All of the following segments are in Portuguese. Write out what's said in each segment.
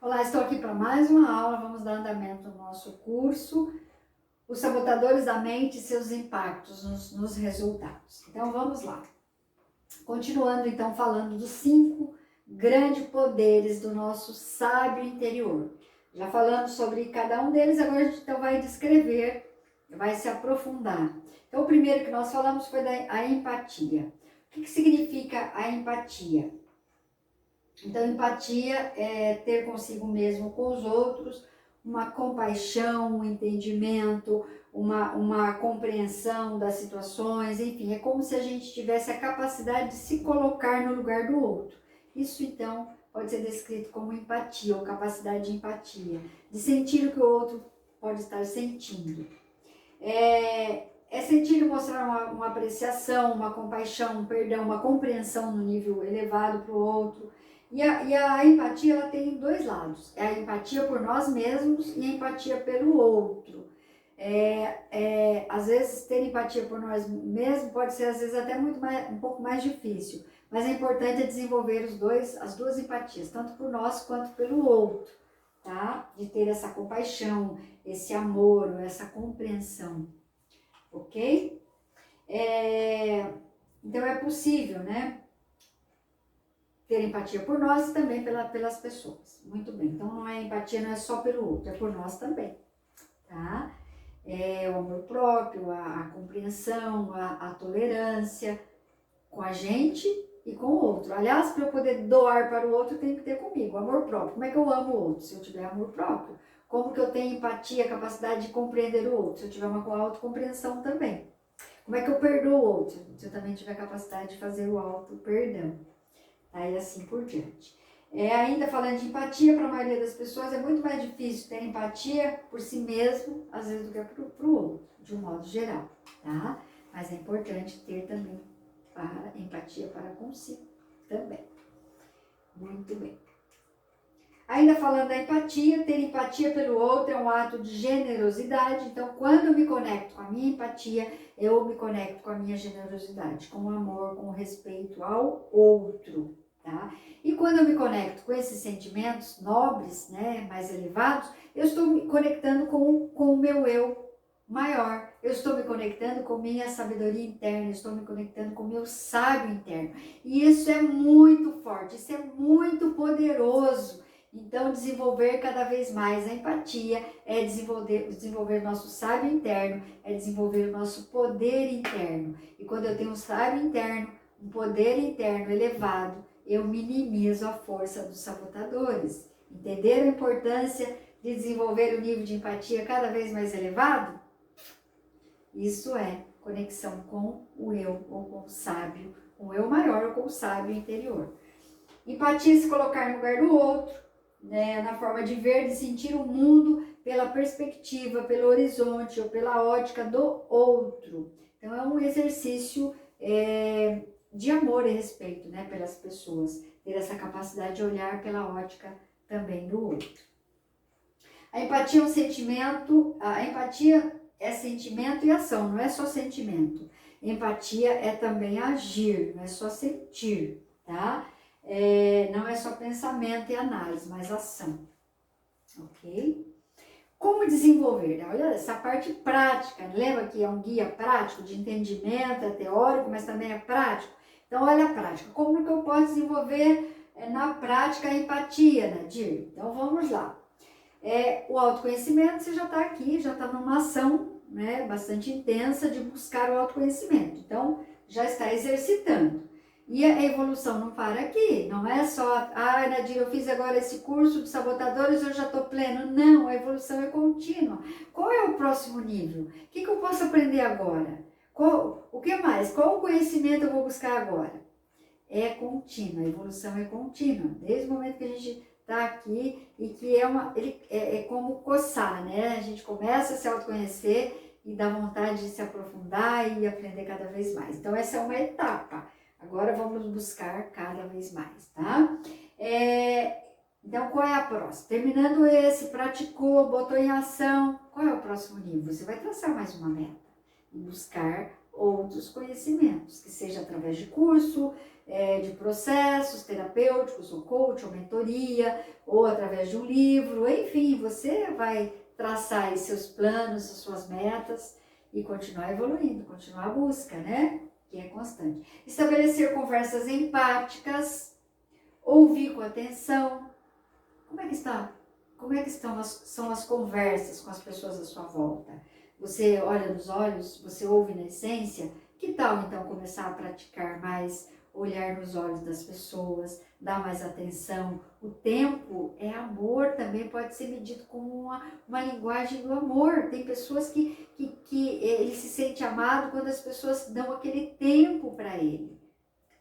Olá, estou aqui para mais uma aula. Vamos dar andamento ao nosso curso, Os Sabotadores da Mente e seus impactos nos resultados. Então, vamos lá. Continuando, então, falando dos 5 grandes poderes do nosso sábio interior. Já falamos sobre cada um deles, agora a gente então vai descrever, vai se aprofundar. Então, o primeiro que nós falamos foi a empatia. O que significa a empatia? Então, empatia é ter consigo mesmo, com os outros, uma compaixão, um entendimento, uma compreensão das situações, enfim, é como se a gente tivesse a capacidade de se colocar no lugar do outro. Isso, então, pode ser descrito como empatia, ou capacidade de empatia, de sentir o que o outro pode estar sentindo. É sentir e mostrar uma apreciação, uma compaixão, um perdão, uma compreensão no nível elevado para o outro. E a empatia, ela tem 2 lados. É a empatia por nós mesmos e a empatia pelo outro. Às vezes, ter empatia por nós mesmos pode ser, às vezes, até um pouco mais difícil. Mas é importante desenvolver as duas empatias, tanto por nós quanto pelo outro, tá? De ter essa compaixão, esse amor, essa compreensão, ok? Então, é possível, né? Ter empatia por nós e também pelas pessoas. Muito bem. Então, empatia não é só pelo outro, é por nós também, tá? O amor próprio, a compreensão, a tolerância com a gente e com o outro. Aliás, para eu poder doar para o outro, eu tenho que ter comigo amor próprio. Como é que eu amo o outro? Se eu tiver amor próprio. Como que eu tenho empatia, capacidade de compreender o outro? Se eu tiver uma autocompreensão também. Como é que eu perdoo o outro? Se eu também tiver capacidade de fazer o auto-perdão. Aí assim por diante. Ainda falando de empatia, para a maioria das pessoas é muito mais difícil ter empatia por si mesmo, às vezes, do que para o outro, de um modo geral, tá? Mas é importante ter também empatia para consigo também. Muito bem. Ainda falando da empatia, ter empatia pelo outro é um ato de generosidade. Então, quando eu me conecto com a minha empatia, eu me conecto com a minha generosidade, com o amor, com o respeito ao outro, tá? E quando eu me conecto com esses sentimentos nobres, né, mais elevados, eu estou me conectando com o meu eu maior. Eu estou me conectando com minha sabedoria interna, eu estou me conectando com o meu sábio interno. E isso é muito forte, isso é muito poderoso. Então, desenvolver cada vez mais a empatia é desenvolver nosso sábio interno, é desenvolver o nosso poder interno. E quando eu tenho um sábio interno, um poder interno elevado, eu minimizo a força dos sabotadores. Entenderam a importância de desenvolver o nível de empatia cada vez mais elevado? Isso é conexão com o eu, ou com o sábio, com o eu maior ou com o sábio interior. Empatia é se colocar no lugar do outro, né, na forma de ver, de sentir o mundo pela perspectiva, pelo horizonte ou pela ótica do outro. Então, é um exercício de amor e respeito, né, pelas pessoas, ter essa capacidade de olhar pela ótica também do outro. A empatia é um sentimento, a empatia é sentimento e ação, não é só sentimento. Empatia é também agir, não é só sentir, tá? Não é só pensamento e análise, mas ação, ok? Como desenvolver? Olha essa parte prática, lembra que é um guia prático de entendimento, é teórico, mas também é prático? Então, olha a prática. Como que eu posso desenvolver na prática a empatia, Nadir? Então, vamos lá. O autoconhecimento, você já está aqui, já está numa ação, né, bastante intensa de buscar o autoconhecimento. Então, já está exercitando. E a evolução não para aqui, não é só, Nadir, eu fiz agora esse curso de sabotadores, eu já estou pleno. Não, a evolução é contínua. Qual é o próximo nível? O que eu posso aprender agora? O que mais? Qual o conhecimento eu vou buscar agora? É contínua, a evolução é contínua. Desde o momento que a gente está aqui e que é como coçar, né? A gente começa a se autoconhecer e dá vontade de se aprofundar e aprender cada vez mais. Então, essa é uma etapa. Agora vamos buscar cada vez mais, tá? Então, qual é a próxima? Terminando esse, praticou, botou em ação, qual é o próximo nível? Você vai traçar mais uma meta e buscar outros conhecimentos, que seja através de curso, de processos terapêuticos, ou coach, ou mentoria, ou através de um livro, enfim, você vai traçar aí seus planos, as suas metas e continuar evoluindo, continuar a busca, né? Que é constante. Estabelecer conversas empáticas, ouvir com atenção. Como é que está? Como é que são as conversas com as pessoas à sua volta? Você olha nos olhos, você ouve na essência? Que tal então começar a praticar mais, olhar nos olhos das pessoas, dar mais atenção? O tempo é amor, também pode ser medido como uma linguagem do amor. Tem pessoas que ele se sente amado quando as pessoas dão aquele tempo para ele.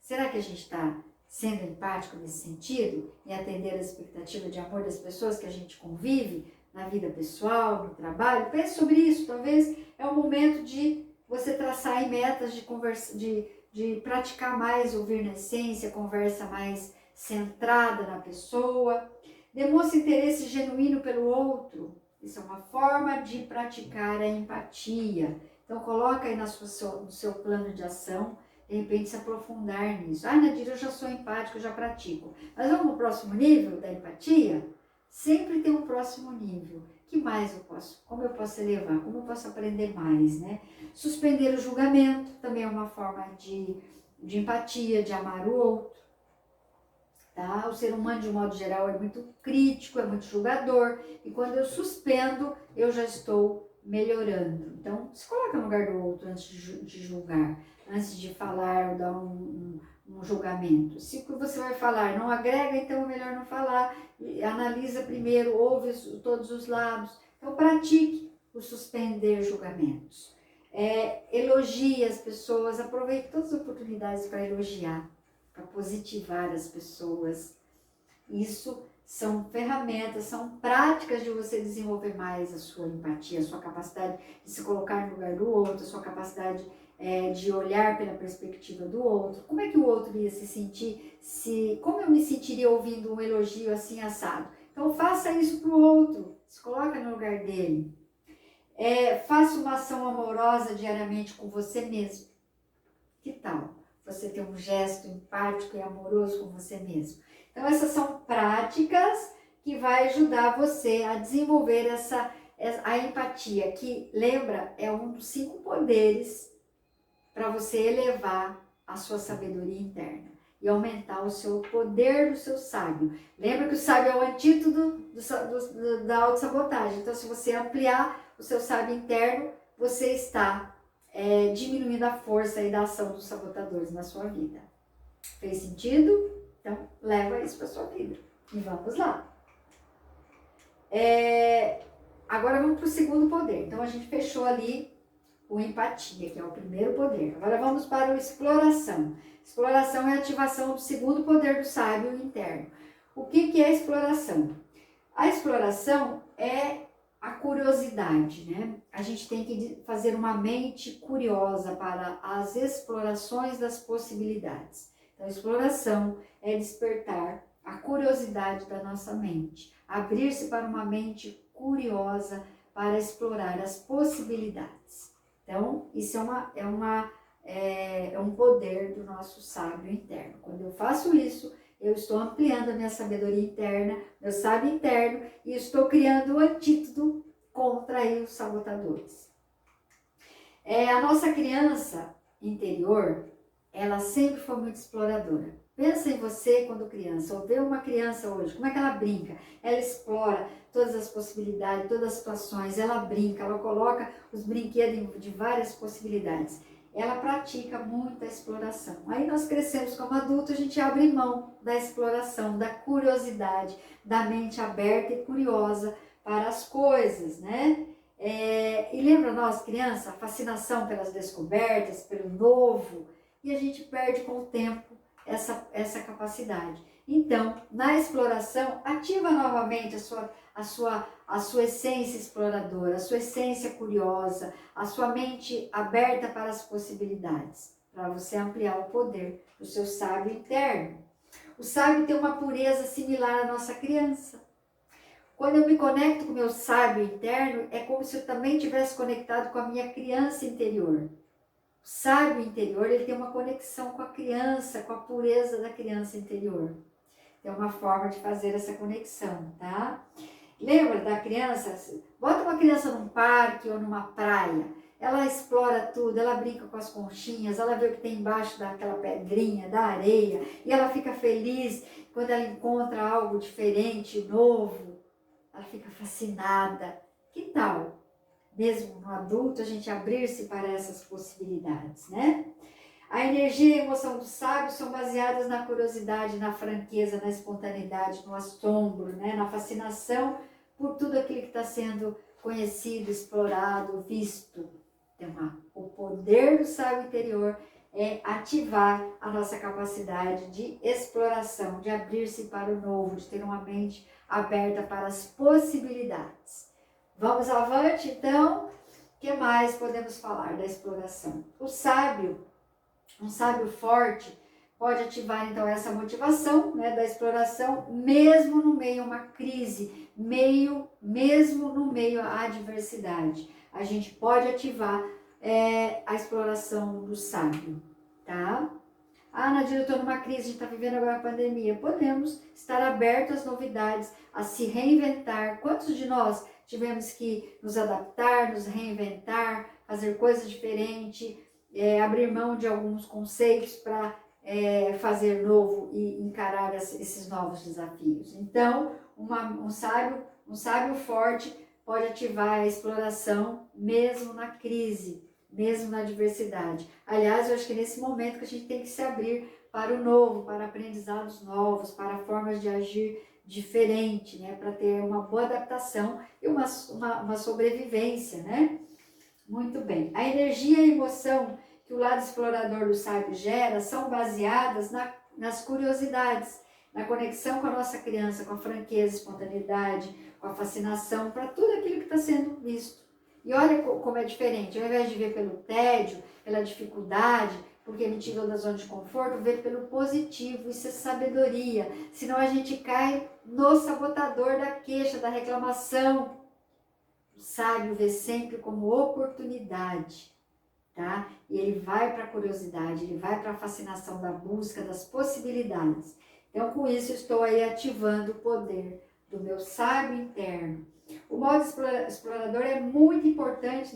Será que a gente está sendo empático nesse sentido, em atender a expectativa de amor das pessoas que a gente convive na vida pessoal, no trabalho? Pense sobre isso. Talvez é o momento de você traçar aí metas de conversa, de praticar mais, ouvir na essência, conversa mais centrada na pessoa. Demonstre interesse genuíno pelo outro. Isso é uma forma de praticar a empatia. Então coloca aí no seu plano de ação, de repente se aprofundar nisso. Nadira, eu já sou empático, eu já pratico. Mas vamos no próximo nível da empatia? Sempre tem um próximo nível. Que mais eu posso? Como eu posso elevar? Como eu posso aprender mais, né? Suspender o julgamento também é uma forma de empatia, de amar o outro. Tá? O ser humano, de um modo geral, é muito crítico, é muito julgador. E quando eu suspendo, eu já estou melhorando. Então, se coloca no lugar do outro antes de julgar, antes de falar ou dar um julgamento. Se o que você vai falar não agrega, então é melhor não falar. Analisa primeiro, ouve todos os lados. Então, pratique o suspender julgamentos. Elogie as pessoas, aproveite todas as oportunidades para elogiar, para positivar as pessoas. Isso são ferramentas, são práticas de você desenvolver mais a sua empatia, a sua capacidade de se colocar no lugar do outro, a sua capacidade de olhar pela perspectiva do outro. Como é que o outro ia se sentir, como eu me sentiria ouvindo um elogio assim assado? Então faça isso para o outro, se coloca no lugar dele. Faça uma ação amorosa diariamente com você mesmo. Que tal você ter um gesto empático e amoroso com você mesmo? Então essas são práticas que vai ajudar você a desenvolver a empatia, que, lembra, é um dos 5 poderes para você elevar a sua sabedoria interna e aumentar o seu poder do seu sábio. Lembra que o sábio é o antídoto da autossabotagem. Então, se você ampliar o seu sábio interno, você está diminuindo a força e da ação dos sabotadores na sua vida. Fez sentido? Então, leva isso para sua vida. E vamos lá. Agora vamos para o segundo poder. Então, a gente fechou ali o empatia, que é o primeiro poder. Agora vamos para o exploração. Exploração é a ativação do segundo poder do sábio interno. O que é a exploração? A exploração é a curiosidade, né? A gente tem que fazer uma mente curiosa para as explorações das possibilidades. Então, a exploração é despertar a curiosidade da nossa mente, abrir-se para uma mente curiosa para explorar as possibilidades. Então, isso é um poder do nosso sábio interno. Quando eu faço isso, eu estou ampliando a minha sabedoria interna, meu sábio interno, e estou criando um antídoto contra os sabotadores. A nossa criança interior, ela sempre foi muito exploradora. Pensa em você quando criança, ou vê uma criança hoje, como é que ela brinca? Ela explora todas as possibilidades, todas as situações, ela brinca, ela coloca os brinquedos de várias possibilidades. Ela pratica muita exploração. Aí nós crescemos como adultos, a gente abre mão da exploração, da curiosidade, da mente aberta e curiosa para as coisas, né? E lembra nós, criança, a fascinação pelas descobertas, pelo novo, e a gente perde com o tempo essa capacidade. Então, na exploração, ativa novamente a sua essência exploradora, a sua essência curiosa, a sua mente aberta para as possibilidades, para você ampliar o poder do seu sábio interno. O sábio tem uma pureza similar à nossa criança. Quando eu me conecto com o meu sábio interno, é como se eu também tivesse conectado com a minha criança interior. O sábio interior, ele tem uma conexão com a criança, com a pureza da criança interior. Tem uma forma de fazer essa conexão, tá? Lembra da criança? Bota uma criança num parque ou numa praia. Ela explora tudo, ela brinca com as conchinhas, ela vê o que tem embaixo daquela pedrinha, da areia, e ela fica feliz quando ela encontra algo diferente, novo. Ela fica fascinada. Que tal? Mesmo no adulto, a gente abrir-se para essas possibilidades, né? A energia e a emoção do sábio são baseadas na curiosidade, na franqueza, na espontaneidade, no assombro, né? Na fascinação por tudo aquilo que está sendo conhecido, explorado, visto. Então, o poder do sábio interior é ativar a nossa capacidade de exploração, de abrir-se para o novo, de ter uma mente aberta para as possibilidades. Vamos avante, então? O que mais podemos falar da exploração? O sábio, um sábio forte, pode ativar então essa motivação, né, da exploração, mesmo no meio a uma crise, mesmo no meio à adversidade. A gente pode ativar a exploração do sábio, tá? Ah, Nadir, eu estou numa crise, a gente está vivendo agora a pandemia. Podemos estar abertos às novidades, a se reinventar. Quantos de nós tivemos que nos adaptar, nos reinventar, fazer coisas diferentes, abrir mão de alguns conceitos para fazer novo e encarar esses novos desafios? Então, um sábio forte pode ativar a exploração mesmo na crise, mesmo na adversidade. Aliás, eu acho que é nesse momento que a gente tem que se abrir para o novo, para aprendizados novos, para formas de agir diferente, né? Para ter uma boa adaptação e uma sobrevivência, né? Muito bem. A energia e a emoção que o lado explorador do sábio gera são baseadas nas curiosidades, na conexão com a nossa criança, com a franqueza, espontaneidade, com a fascinação para tudo aquilo que está sendo visto. E olha como é diferente, ao invés de ver pelo tédio, pela dificuldade, porque me tirou da zona de conforto, ver pelo positivo, isso é sabedoria. Senão a gente cai no sabotador da queixa, da reclamação. O sábio vê sempre como oportunidade, tá? E ele vai para a curiosidade, ele vai para a fascinação da busca, das possibilidades. Então, com isso, estou aí ativando o poder do meu sábio interno. O modo explorador é muito importante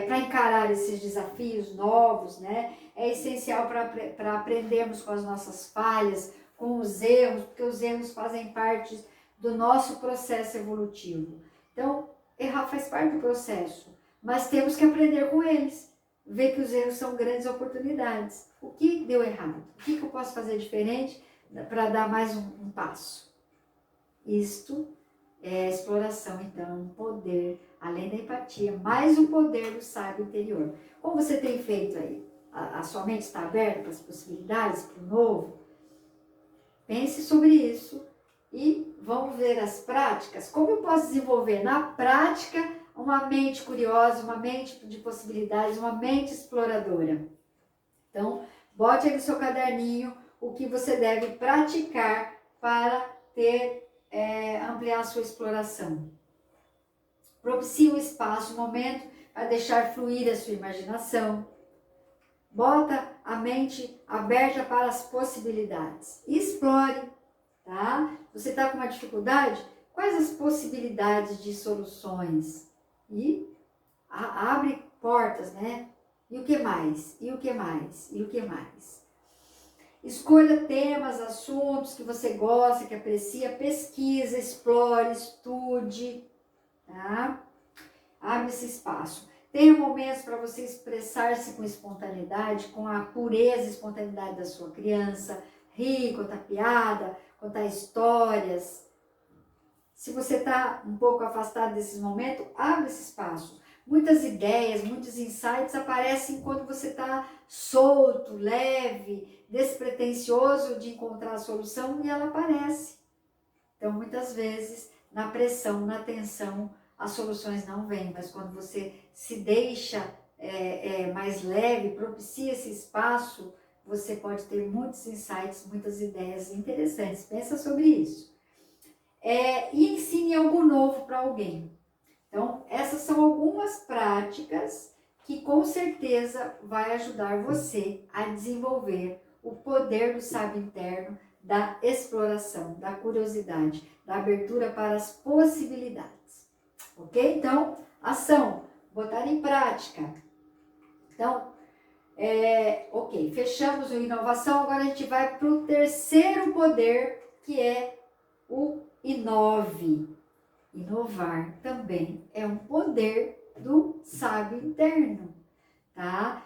para encarar esses desafios novos, né? É essencial para aprendermos com as nossas falhas, com os erros, porque os erros fazem parte do nosso processo evolutivo. Então, errar faz parte do processo, mas temos que aprender com eles, ver que os erros são grandes oportunidades. O que deu errado? O que eu posso fazer diferente para dar mais um passo? Isto é exploração, então, um poder, além da empatia, mais um poder do sábio interior. Como você tem feito aí? A sua mente está aberta para as possibilidades, para o novo? Pense sobre isso e vamos ver as práticas. Como eu posso desenvolver na prática uma mente curiosa, uma mente de possibilidades, uma mente exploradora? Então, bote aí no seu caderninho o que você deve praticar para ampliar a sua exploração. Propicie um espaço, um momento para deixar fluir a sua imaginação. Bota a mente aberta para as possibilidades. Explore, tá? Você está com uma dificuldade? Quais as possibilidades de soluções? E abre portas, né? E o que mais? E o que mais? E o que mais? Escolha temas, assuntos que você gosta, que aprecia, pesquisa, explore, estude, tá? Abre esse espaço. Tenha momentos para você expressar-se com espontaneidade, com a pureza e espontaneidade da sua criança, rir, contar piada, contar histórias. Se você está um pouco afastado desses momentos, abre esse espaço. Muitas ideias, muitos insights aparecem quando você está solto, leve, despretensioso de encontrar a solução e ela aparece. Então, muitas vezes, na pressão, na tensão, as soluções não vêm, mas quando você se deixa mais leve, propicia esse espaço, você pode ter muitos insights, muitas ideias interessantes. Pensa sobre isso. E ensine algo novo para alguém. Então, essas são algumas práticas que com certeza vai ajudar você a desenvolver o poder do sábio interno, da exploração, da curiosidade, da abertura para as possibilidades. Ok? Então, ação, botar em prática. Então, ok, fechamos o inovação, agora a gente vai para o terceiro poder, que é o inove. Inovar também é um poder do sábio interno, tá?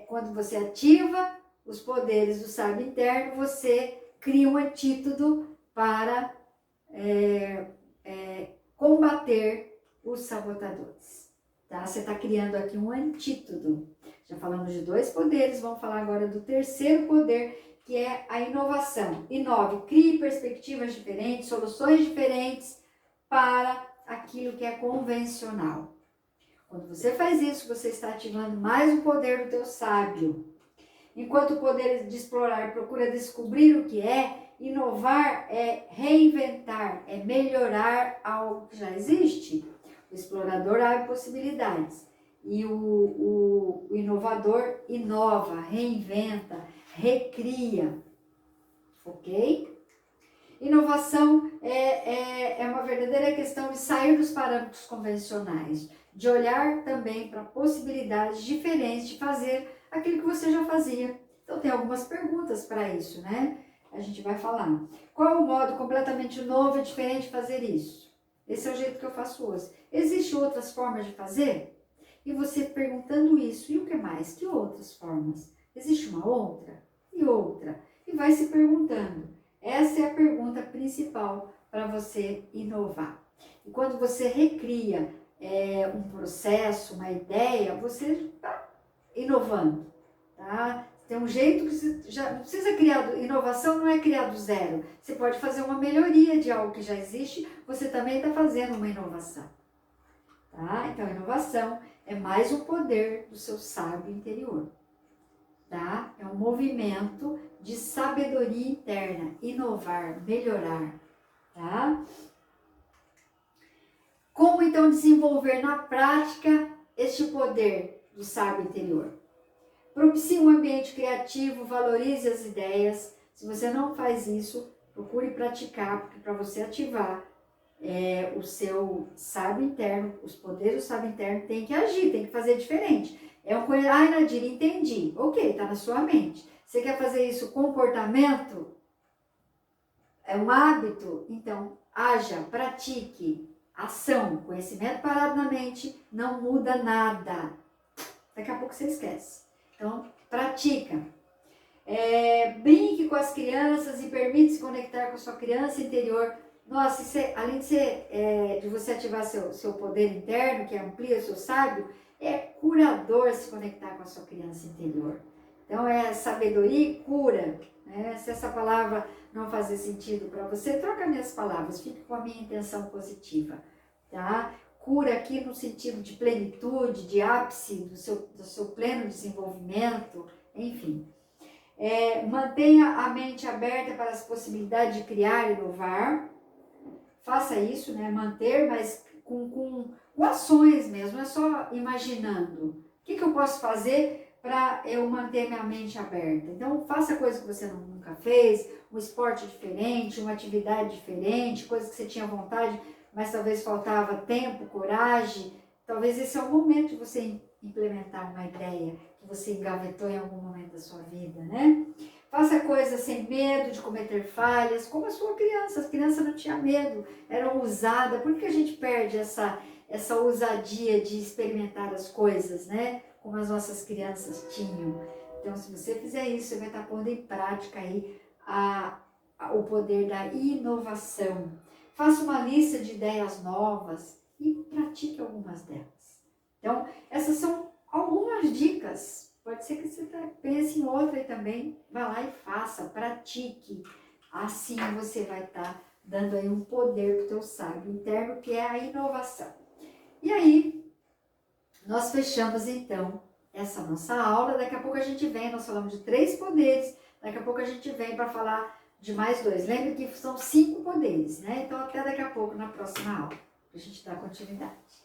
Quando você ativa os poderes do sábio interno, você cria um antídoto para combater os sabotadores, tá? Você está criando aqui um antídoto. Já falamos de 2 poderes, vamos falar agora do terceiro poder, que é a inovação. Inove, crie perspectivas diferentes, soluções diferentes para aquilo que é convencional. Quando você faz isso, você está ativando mais o poder do teu sábio. Enquanto o poder de explorar procura descobrir o que é, inovar é reinventar, é melhorar algo que já existe. O explorador abre possibilidades e o inovador inova, reinventa, recria, ok? Inovação é uma verdadeira questão de sair dos parâmetros convencionais, de olhar também para possibilidades diferentes de fazer aquilo que você já fazia. Então tem algumas perguntas para isso, né? A gente vai falar. Qual é o modo completamente novo e diferente de fazer isso? Esse é o jeito que eu faço hoje. Existem outras formas de fazer? E você perguntando isso, e o que mais? Que outras formas? Existe uma outra? E outra? E vai se perguntando. Essa é a pergunta principal para você inovar. E quando você recria um processo, uma ideia, você está inovando, tá? Tem um jeito que você já não precisa criar, inovação não é criar do zero. Você pode fazer uma melhoria de algo que já existe, você também está fazendo uma inovação, tá? Então, a inovação é mais um poder do seu sábio interior, tá? É um movimento de sabedoria interna, inovar, melhorar, tá? Como então desenvolver na prática este poder do sábio interior? Propicie um ambiente criativo, valorize as ideias. Se você não faz isso, procure praticar, porque para você ativar o seu sábio interno, os poderes do sábio interno, tem que agir, tem que fazer diferente. É uma coisa, Nadir, entendi. Ok, está na sua mente. Você quer fazer isso comportamento? É um hábito? Então, haja, pratique. Ação, conhecimento parado na mente não muda nada. Daqui a pouco você esquece. Então, pratica. Brinque com as crianças e permite se conectar com a sua criança interior. Nossa, além de você ativar seu poder interno, que amplia o seu sábio, é curador se conectar com a sua criança interior. Então, é sabedoria e cura. Né? Se essa palavra não fazer sentido para você, troca minhas palavras, fique com a minha intenção positiva, tá? Cura aqui no sentido de plenitude, de ápice do seu pleno desenvolvimento, enfim. Mantenha a mente aberta para as possibilidades de criar e inovar. Faça isso, né? Manter, mas com ações mesmo, não é só imaginando. O que eu posso fazer para eu manter minha mente aberta? Então, faça coisas que você nunca fez, um esporte diferente, uma atividade diferente, coisas que você tinha vontade, mas talvez faltava tempo, coragem. Talvez esse é o momento de você implementar uma ideia que você engavetou em algum momento da sua vida, né? Faça coisas sem medo de cometer falhas, como a sua criança. As crianças não tinham medo, eram ousadas. Por que a gente perde essa ousadia de experimentar as coisas, né? Como as nossas crianças tinham. Então, se você fizer isso, você vai estar pondo em prática aí o poder da inovação. Faça uma lista de ideias novas e pratique algumas delas. Então, essas são algumas dicas. Pode ser que você pense em outra e também vá lá e faça, pratique. Assim você vai estar dando aí um poder para o teu sábio interno, que é a inovação. E aí, nós fechamos então essa nossa aula. Daqui a pouco a gente vem, nós falamos de 3 poderes, daqui a pouco a gente vem para falar de mais 2. Lembre que são 5 poderes, né? Então até daqui a pouco na próxima aula, para a gente dar continuidade.